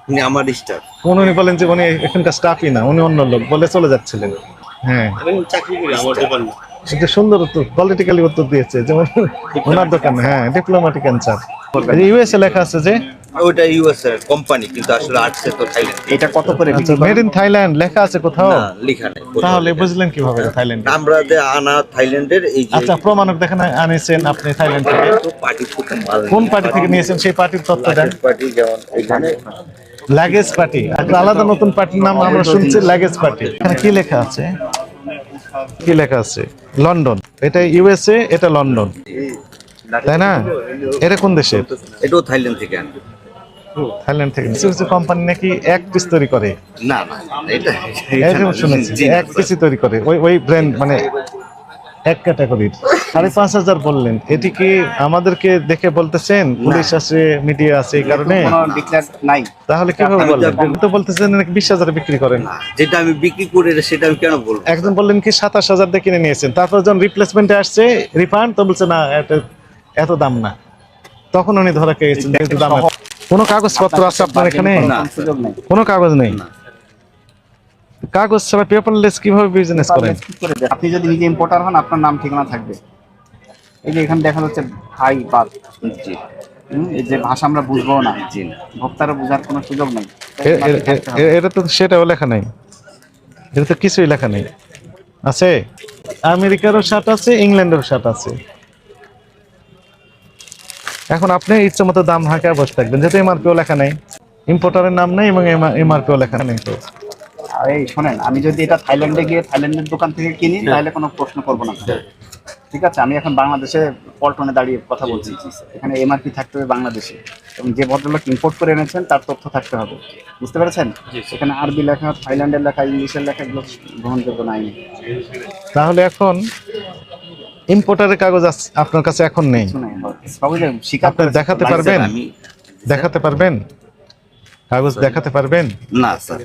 উনি আমার স্টাফ। উনি বলেন যে উনি এখানকার স্টাফই না, উনি অন্য লোক বলে চলে যাচ্ছিলেন। হ্যাঁ, আমি চাকরি করি আমার দোকানে। সেটা সুন্দর উত্তর, পলিটিক্যালি উত্তর দিয়েছে, যেমন ওনার দোকান। হ্যাঁ, ডিপ্লোম্যাটিক অ্যান্সার। ইউএসএ লেখা আছে যে। ওইটা ইউএস এর কোম্পানি, কিন্তু আসলে আসছে তো থাইল্যান্ড। এটা কত করে আচ্ছা, বিক্রি মেড করেন? ইন থাইল্যান্ড লেখা আছে কোথাও? না, লেখা নেই কোথাও তাহলে লেখা নেই। বুঝলেন কিভাবে থাইল্যান্ড? আমরা যে আনা থাইল্যান্ডের এই যে আচ্ছা, প্রমাণক দেখেন আনিয়েছেন আপনি থাইল্যান্ড থেকে। পার্টি থেকে মাল কোন পার্টি থেকে নিয়েছেন সেই পার্টির তথ্য দেন। পার্টি যেমন এখানে লাগেজ পার্টি, একটা আলাদা নতুন পার্টির নাম আমরা শুনছি, লাগেজ পার্টি। এখানে কি লেখা আছে? কি লেখা আছে? লন্ডন। এটা ইউএসএ, এটা লন্ডন, তাই না? এটা কোন দেশে? এটাও থাইল্যান্ড থেকে আনা। থাইল্যান্ড থেকে। কিছু কিছু কোম্পানি নাকি এক পিস তৈরি করে, না না, এটা এটা শুনেছি যে এক পিসই তৈরি করে, ওই ওই ব্র্যান্ড, মানে এক ক্যাটাগরির। 5,500 বললেন, এটি কি আমাদেরকে দেখে বলতেছেন? পুলিশ আছে, মিডিয়া আছে, এই কারণে? কোনো ডিক্লেয়ার নাই। তাহলে কিভাবে বললেন? আপনি তো বলতেছেন নাকি 20,000 বিক্রি করেন। যেটা আমি বিক্রি করে সেটা আমি কেন বলবো? একজন বললেন কি 27,000 দিয়ে কিনে নিয়েছেন, তারপর যখন রিপ্লেসমেন্টে আসছে রিফান্ড, তো বলছে না, এত দাম না। তখন উনি ধরা খেয়েছেন যেহেতু দাম। কোনো কাগজপত্র আছে আপনার এখানে? না। সুযোগ নেই। কোনো কাগজ নেই। কাগজ ছাড়া পেপারলেস কিভাবে বিজনেস করেন? কি করে দেন? আপনি যদি নিজে ইম্পোর্টার হন, আপনার নাম ঠিকানা থাকবে। এই যে এখানে দেখা যাচ্ছে ভাই বাদ। জি এই যে ভাষা আমরা বুঝবো না, জি না। ভোক্তারা বোঝার কোনো সুযোগ নেই। এটা তো সেটাও লেখা নাই, এটা তো কিছুই লেখা নেই। আছে আমেরিকারও শার্ট আছে, ইংল্যান্ডেরও শার্ট আছে। এখন আপনি ইচ্ছে মতো দাম হাঁকে বসে থাকবেন, যেহেতু এমআরপিও লেখা নেই, ইম্পোর্টারের নাম নেই এবং এমআরপিও লেখা নেই। তো আর এই শোনেন, আমি যদি এটা থাইল্যান্ডে গিয়ে থাইল্যান্ডের দোকান থেকে কিনি, তাহলে কোনো প্রশ্ন করবো না। ঠিক আছে, আমি এখন বাংলাদেশে পল্টনে দাঁড়িয়ে কথা বলছি। এখানে এমআরপি থাকতে হবে বাংলাদেশে, এবং যে ভদ্রলোক ইম্পোর্ট করে এনেছেন তার তথ্য থাকতে হবে। বুঝতে পেরেছেন? এখানে আরবি লেখা, থাইল্যান্ডের লেখা, ইংলিশের লেখা, এগুলো গ্রহণযোগ্য নাই। তাহলে এখন ইম্পোর্টারের কাগজ আপনার কাছে এখন নেই? কিছু নাই, সবাই যে স্বীকার আপনি করেছে। দেখাতে পারবেন? আমি দেখাতে পারবেন? কাগজ দেখাতে পারবেন? না স্যার।